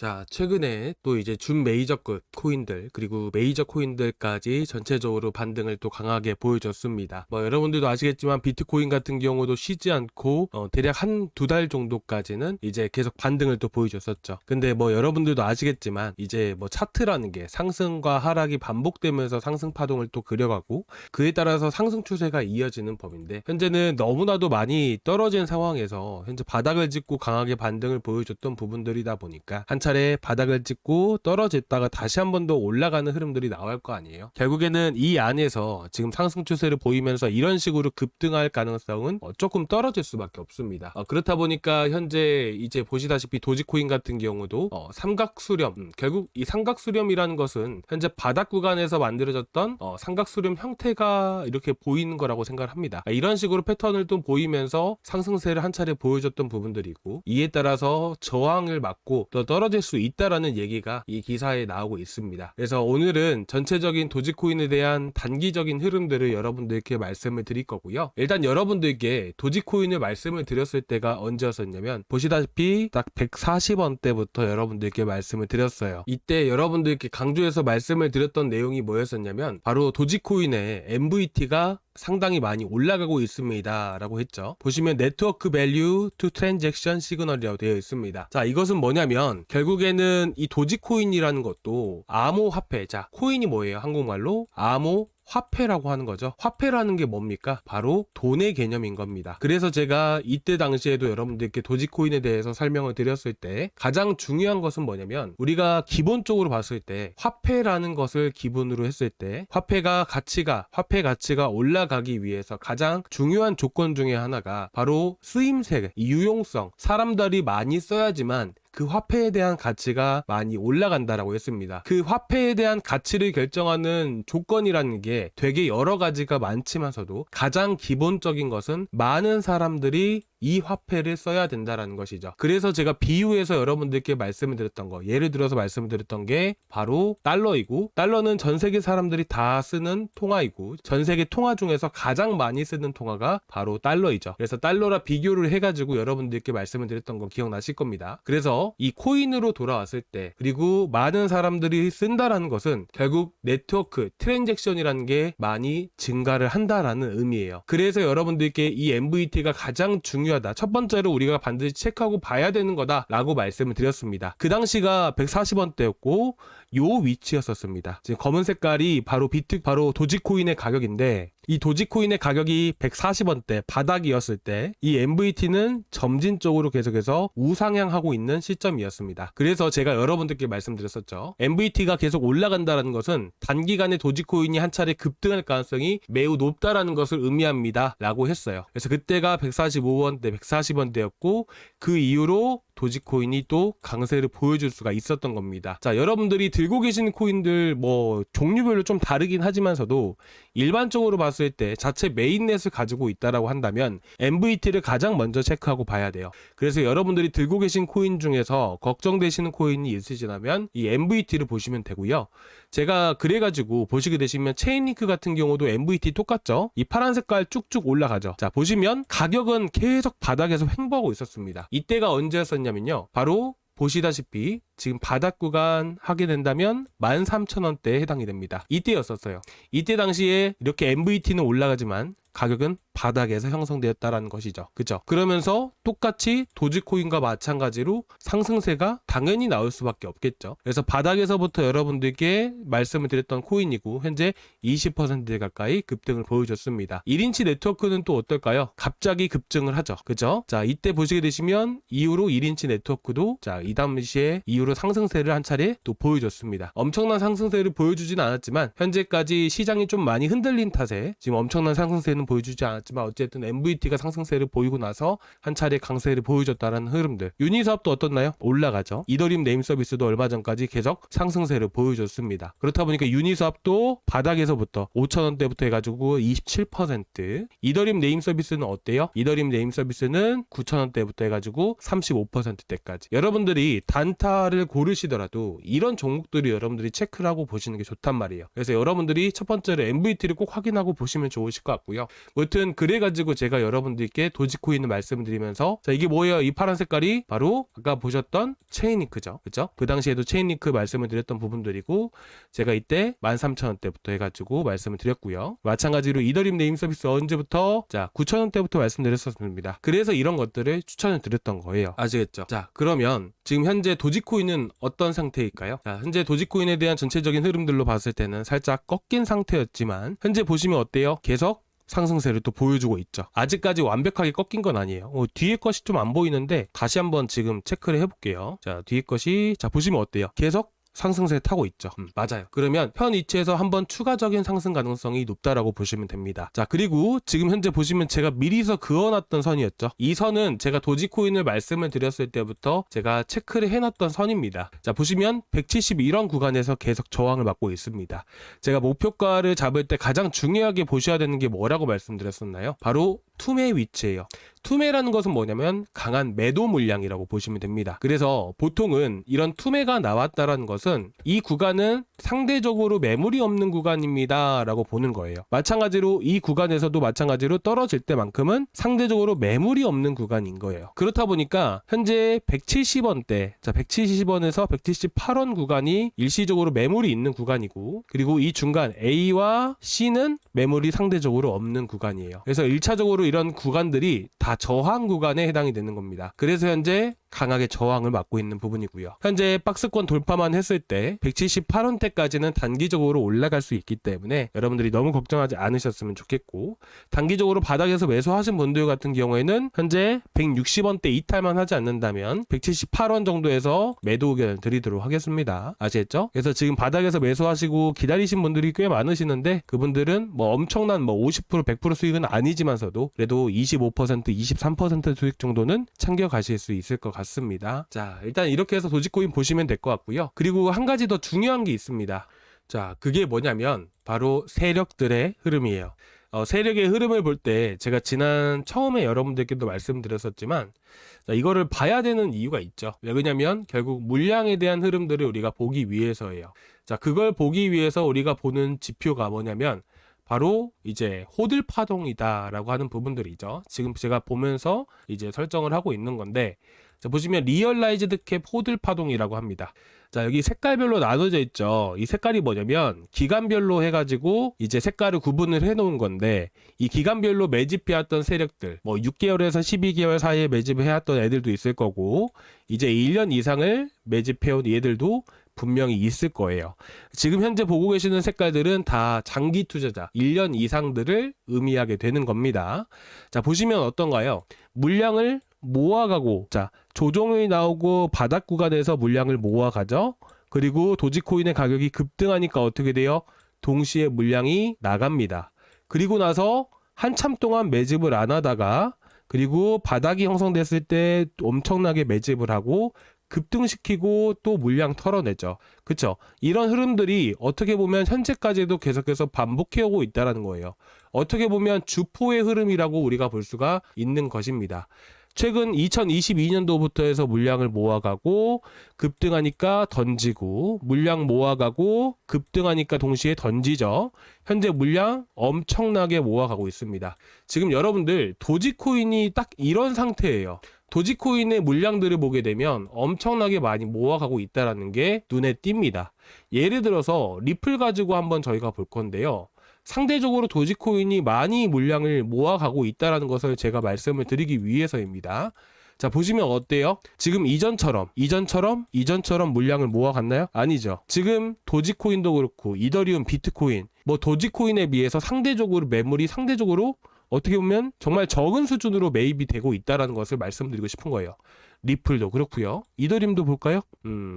자, 최근에 또 이제 준 메이저급 코인들, 그리고 메이저 코인들까지 전체적으로 반등을 또 강하게 보여줬습니다. 뭐 여러분들도 아시겠지만 비트코인 같은 경우도 쉬지 않고 대략 한 두 달 정도까지는 이제 계속 반등을 또 보여줬었죠. 근데 뭐 여러분들도 아시겠지만 이제 뭐 차트라는 게 상승과 하락이 반복되면서 상승 파동을 또 그려가고 그에 따라서 상승 추세가 이어지는 법인데, 현재는 너무나도 많이 떨어진 상황에서 현재 바닥을 짚고 강하게 반등을 보여줬던 부분들이다 보니까 한 차례 바닥을 찍고 떨어졌다가 다시 한 번 더 올라가는 흐름들이 나올 거 아니에요. 결국에는 이 안에서 지금 상승 추세를 보이면서 이런 식으로 급등할 가능성은 조금 떨어질 수밖에 없습니다. 그렇다 보니까 현재 이제 보시다시피 도지코인 같은 경우도 삼각수렴, 결국 이 삼각수렴이라는 것은 현재 바닥 구간에서 만들어졌던 삼각수렴 형태가 이렇게 보이는 거라고 생각을 합니다. 이런 식으로 패턴을 또 보이면서 상승세를 한 차례 보여줬던 부분들이고, 이에 따라서 저항을 맞고 또 떨어질 수 있다라는 얘기가 이 기사에 나오고 있습니다. 그래서 오늘은 전체적인 도지코인에 대한 단기적인 흐름들을 여러분들께 말씀을 드릴 거고요. 일단 여러분들께 도지코인을 말씀을 드렸을 때가 언제였었냐면, 보시다시피 딱 140원대부터 여러분들께 말씀을 드렸어요. 이때 여러분들께 강조해서 말씀을 드렸던 내용이 뭐였었냐면, 바로 도지코인의 MVT가 상당히 많이 올라가고 있습니다 라고 했죠. 보시면 네트워크 밸류 투 트랜잭션 시그널이라고 되어 있습니다. 자, 이것은 뭐냐면 결국에는 이 도지코인이라는 것도 암호화폐, 자 코인이 뭐예요? 한국말로 암호 화폐라고 하는 거죠. 화폐라는 게 뭡니까? 바로 돈의 개념인 겁니다. 그래서 제가 이때 당시에도 여러분들께 도지코인에 대해서 설명을 드렸을 때 가장 중요한 것은 뭐냐면, 우리가 기본적으로 봤을 때 화폐라는 것을 기본으로 했을 때 화폐 가치가 올라가기 위해서 가장 중요한 조건 중에 하나가 바로 쓰임새, 유용성, 사람들이 많이 써야지만 그 화폐에 대한 가치가 많이 올라간다라고 했습니다. 그 화폐에 대한 가치를 결정하는 조건이라는 게 되게 여러 가지가 많지만서도 가장 기본적인 것은 많은 사람들이 이 화폐를 써야 된다라는 것이죠. 그래서 제가 비유해서 여러분들께 말씀을 드렸던 거, 예를 들어서 말씀을 드렸던 게 바로 달러이고, 달러는 전 세계 사람들이 다 쓰는 통화이고, 전 세계 통화 중에서 가장 많이 쓰는 통화가 바로 달러이죠. 그래서 달러라 비교를 해가지고 여러분들께 말씀을 드렸던 거 기억나실 겁니다. 그래서 이 코인으로 돌아왔을 때, 그리고 많은 사람들이 쓴다라는 것은 결국 네트워크 트랜잭션이라는 게 많이 증가를 한다라는 의미예요. 그래서 여러분들께 이 MVT가 가장 중요하다, 첫 번째로 우리가 반드시 체크하고 봐야 되는 거다 라고 말씀을 드렸습니다. 그 당시가 140원대였고 요 위치였었습니다. 지금 검은 색깔이 바로 도지코인의 가격인데, 이 도지코인의 가격이 140원대 바닥이었을 때 이 MVT는 점진적으로 계속해서 우상향하고 있는 시점이었습니다. 그래서 제가 여러분들께 말씀드렸었죠. MVT가 계속 올라간다는 것은 단기간에 도지코인이 한 차례 급등할 가능성이 매우 높다라는 것을 의미합니다 라고 했어요. 그래서 그때가 145원대, 140원대였고 그 이후로 도지코인이 또 강세를 보여줄 수가 있었던 겁니다. 자, 여러분들이 들고 계신 코인들 뭐 종류별로 좀 다르긴 하지만서도 일반적으로 봤을 때 자체 메인넷을 가지고 있다라고 한다면 MVT를 가장 먼저 체크하고 봐야 돼요. 그래서 여러분들이 들고 계신 코인 중에서 걱정되시는 코인이 있으시다면 이 MVT를 보시면 되고요. 제가 그래가지고 보시게 되시면 체인링크 같은 경우도 MVT 똑같죠? 이 파란 색깔 쭉쭉 올라가죠. 자, 보시면 가격은 계속 바닥에서 횡보하고 있었습니다. 이때가 언제였었냐면요, 바로 보시다시피 지금 바닥 구간 하게 된다면 13,000원대에 해당이 됩니다. 이때였었어요. 이때 당시에 이렇게 MVT는 올라가지만 가격은 바닥에서 형성되었다라는 것이죠. 그죠? 그러면서 똑같이 도지코인과 마찬가지로 상승세가 당연히 나올 수밖에 없겠죠. 그래서 바닥에서부터 여러분들께 말씀을 드렸던 코인이고 현재 20% 가까이 급등을 보여줬습니다. 1인치 네트워크는 또 어떨까요? 갑자기 급증을 하죠. 그죠? 자, 이때 보시게 되시면 이후로 1인치 네트워크도 자, 이 당시에 이후로 상승세를 한 차례 또 보여줬습니다. 엄청난 상승세를 보여주진 않았지만 현재까지 시장이 좀 많이 흔들린 탓에 지금 엄청난 상승세는 보여주지 않았지만 어쨌든 MVT가 상승세를 보이고 나서 한 차례 강세를 보여줬다는 흐름들. 유니스왑도 어떻나요? 올라가죠. 이더리움 네임 서비스도 얼마 전까지 계속 상승세를 보여줬습니다. 그렇다 보니까 유니스왑도 바닥에서부터 5,000원대부터 해가지고 27%, 이더리움 네임 서비스는 어때요? 이더리움 네임 서비스는 9,000원대부터 해가지고 35%대까지. 여러분들이 단타를 상태를 고르시더라도 이런 종목들이 여러분들이 체크를 하고 보시는 게 좋단 말이에요. 그래서 여러분들이 첫 번째로 MVT를 꼭 확인하고 보시면 좋으실 것 같고요. 아무튼 그래가지고 제가 여러분들께 도지코인을 말씀드리면서 자, 이게 뭐예요? 이 파란 색깔이 바로 아까 보셨던 체인링크죠. 그죠? 그 당시에도 체인링크 말씀을 드렸던 부분들이고 제가 이때 13,000원대부터 해가지고 말씀을 드렸고요. 마찬가지로 이더리움 네임 서비스 언제부터? 자, 9,000원대부터 말씀드렸었습니다. 그래서 이런 것들을 추천을 드렸던 거예요. 아시겠죠? 자, 그러면 지금 현재 도지코인은 어떤 상태일까요? 자, 현재 도지코인에 대한 전체적인 흐름들로 봤을 때는 살짝 꺾인 상태였지만 현재 보시면 어때요? 계속 상승세를 또 보여주고 있죠. 아직까지 완벽하게 꺾인 건 아니에요. 뒤에 것이 좀 안 보이는데 다시 한번 지금 체크를 해볼게요. 자, 뒤에 것이 자 보시면 어때요? 계속 상승세 타고 있죠. 맞아요. 그러면 현 위치에서 한번 추가적인 상승 가능성이 높다라고 보시면 됩니다. 자, 그리고 지금 현재 보시면 제가 미리서 그어놨던 선이었죠. 이 선은 제가 도지코인을 말씀을 드렸을 때부터 제가 체크를 해놨던 선입니다. 자, 보시면 171원 구간에서 계속 저항을 받고 있습니다. 제가 목표가를 잡을 때 가장 중요하게 보셔야 되는 게 뭐라고 말씀드렸었나요? 바로 투매 위치예요. 투매라는 것은 뭐냐면 강한 매도 물량이라고 보시면 됩니다. 그래서 보통은 이런 투매가 나왔다라는 것은 이 구간은 상대적으로 매물이 없는 구간입니다 라고 보는 거예요. 마찬가지로 이 구간에서도 마찬가지로 떨어질 때만큼은 상대적으로 매물이 없는 구간인 거예요. 그렇다 보니까 현재 170원대, 자 170원에서 178원 구간이 일시적으로 매물이 있는 구간이고, 그리고 이 중간 A와 C는 매물이 상대적으로 없는 구간이에요. 그래서 1차적으로 이런 구간들이 다 저항 구간에 해당이 되는 겁니다. 그래서 현재 강하게 저항을 맞고 있는 부분이고요. 현재 박스권 돌파만 했을 때 178원대까지는 단기적으로 올라갈 수 있기 때문에 여러분들이 너무 걱정하지 않으셨으면 좋겠고, 단기적으로 바닥에서 매수하신 분들 같은 경우에는 현재 160원대 이탈만 하지 않는다면 178원 정도에서 매도 의견을 드리도록 하겠습니다. 아시겠죠? 그래서 지금 바닥에서 매수하시고 기다리신 분들이 꽤 많으시는데 그분들은 뭐 엄청난 뭐 50% 100% 수익은 아니지만서도 그래도 25% 23% 수익 정도는 챙겨 가실 수 있을 것 같습니다. 자, 일단 이렇게 해서 도지코인 보시면 될 것 같고요. 그리고 한 가지 더 중요한 게 있습니다. 자, 그게 뭐냐면 바로 세력들의 흐름이에요. 세력의 흐름을 볼 때 제가 지난 처음에 여러분들께도 말씀드렸었지만, 자, 이거를 봐야 되는 이유가 있죠. 왜냐면 결국 물량에 대한 흐름들을 우리가 보기 위해서예요. 자, 그걸 보기 위해서 우리가 보는 지표가 뭐냐면 바로 이제 호들 파동이다라고 하는 부분들이죠. 지금 제가 보면서 이제 설정을 하고 있는 건데, 자, 보시면 리얼라이즈드 캡 호들 파동이라고 합니다. 자, 여기 색깔별로 나눠져 있죠. 이 색깔이 뭐냐면 기간별로 해가지고 이제 색깔을 구분을 해놓은 건데, 이 기간별로 매집해왔던 세력들, 뭐 6개월에서 12개월 사이에 매집을 해왔던 애들도 있을 거고, 이제 1년 이상을 매집해온 얘들도 분명히 있을 거예요. 지금 현재 보고 계시는 색깔들은 다 장기 투자자 1년 이상들을 의미하게 되는 겁니다. 자, 보시면 어떤가요? 물량을 모아가고, 자, 조정이 나오고 바닥 구간에서 물량을 모아가죠. 그리고 도지코인의 가격이 급등하니까 어떻게 돼요? 동시에 물량이 나갑니다. 그리고 나서 한참 동안 매집을 안 하다가, 그리고 바닥이 형성됐을 때 엄청나게 매집을 하고 급등시키고 또 물량 털어내죠. 그쵸? 이런 흐름들이 어떻게 보면 현재까지도 계속해서 반복해오고 있다는 거예요. 어떻게 보면 주포의 흐름이라고 우리가 볼 수가 있는 것입니다. 최근 2022년도부터 해서 물량을 모아가고 급등하니까 던지고, 물량 모아가고 급등하니까 동시에 던지죠. 현재 물량 엄청나게 모아가고 있습니다. 지금 여러분들 도지코인이 딱 이런 상태예요. 도지코인의 물량들을 보게 되면 엄청나게 많이 모아가고 있다는 게 눈에 띕니다. 예를 들어서 리플 가지고 한번 저희가 볼 건데요. 상대적으로 도지코인이 많이 물량을 모아가고 있다는 것을 제가 말씀을 드리기 위해서입니다. 자, 보시면 어때요? 지금 이전처럼 물량을 모아갔나요? 아니죠. 지금 도지코인도 그렇고 이더리움, 비트코인, 뭐 도지코인에 비해서 상대적으로 매물이 상대적으로 어떻게 보면 정말 적은 수준으로 매입이 되고 있다는 것을 말씀드리고 싶은 거예요. 리플도 그렇고요. 이더리움도 볼까요?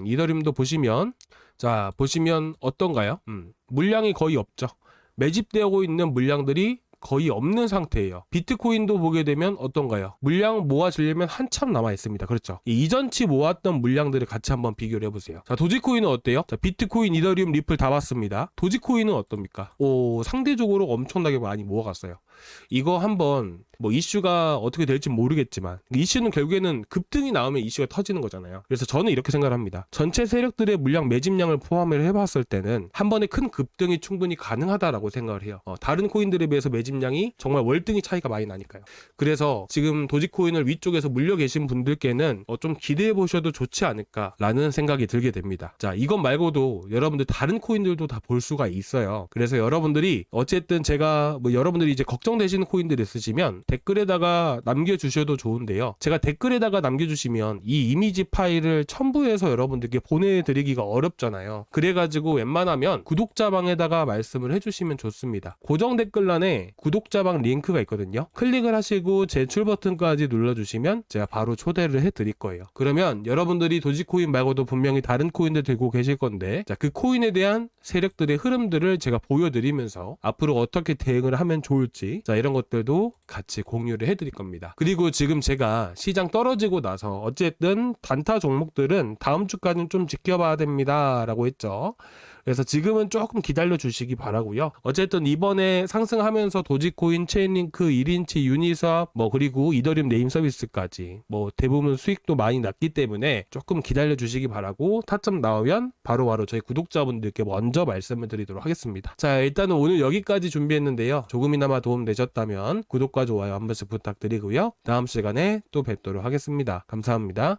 이더리움도 보시면, 자, 보시면 어떤가요? 물량이 거의 없죠. 매집되고 있는 물량들이 거의 없는 상태예요. 비트코인도 보게 되면 어떤가요? 물량 모아지려면 한참 남아 있습니다. 그렇죠? 이전치 모았던 물량들을 같이 한번 비교를 해보세요. 자, 도지코인은 어때요? 자, 비트코인, 이더리움, 리플 다 봤습니다. 도지코인은 어떻습니까? 상대적으로 엄청나게 많이 모아갔어요. 이거 한번 뭐 이슈가 어떻게 될지 모르겠지만 이슈는 결국에는 급등이 나오면 이슈가 터지는 거잖아요. 그래서 저는 이렇게 생각을 합니다. 전체 세력들의 물량 매집량을 포함을 해봤을 때는 한 번에 큰 급등이 충분히 가능하다라고 생각을 해요. 다른 코인들에 비해서 매집량이 정말 월등히 차이가 많이 나니까요. 그래서 지금 도지코인을 위쪽에서 물려 계신 분들께는 좀 기대해 보셔도 좋지 않을까라는 생각이 들게 됩니다. 자, 이것 말고도 여러분들 다른 코인들도 다 볼 수가 있어요. 그래서 여러분들이 어쨌든 제가 뭐 여러분들이 이제 걱정되시는 코인들 있으시면 댓글에다가 남겨주셔도 좋은데요. 제가 댓글에다가 남겨주시면 이 이미지 파일을 첨부해서 여러분들께 보내드리기가 어렵잖아요. 그래가지고 웬만하면 구독자방에다가 말씀을 해주시면 좋습니다. 고정 댓글란에 구독자방 링크가 있거든요. 클릭을 하시고 제출 버튼까지 눌러주시면 제가 바로 초대를 해드릴 거예요. 그러면 여러분들이 도지코인 말고도 분명히 다른 코인들 들고 계실 건데, 자, 그 코인에 대한 세력들의 흐름들을 제가 보여드리면서 앞으로 어떻게 대응을 하면 좋을지, 자, 이런 것들도 같이 공유를 해드릴 겁니다. 그리고 지금 제가 시장 떨어지고 나서 어쨌든 단타 종목들은 다음 주까지는 좀 지켜봐야 됩니다 라고 했죠. 그래서 지금은 조금 기다려 주시기 바라고요. 어쨌든 이번에 상승하면서 도지코인, 체인링크, 1인치, 유니스왑, 그리고 이더리움 네임 서비스까지 대부분 수익도 많이 났기 때문에 조금 기다려 주시기 바라고, 타점 나오면 바로바로 저희 구독자분들께 먼저 말씀을 드리도록 하겠습니다. 자, 일단은 오늘 여기까지 준비했는데요. 조금이나마 도움 되셨다면 구독과 좋아요 한 번씩 부탁드리고요. 다음 시간에 또 뵙도록 하겠습니다. 감사합니다.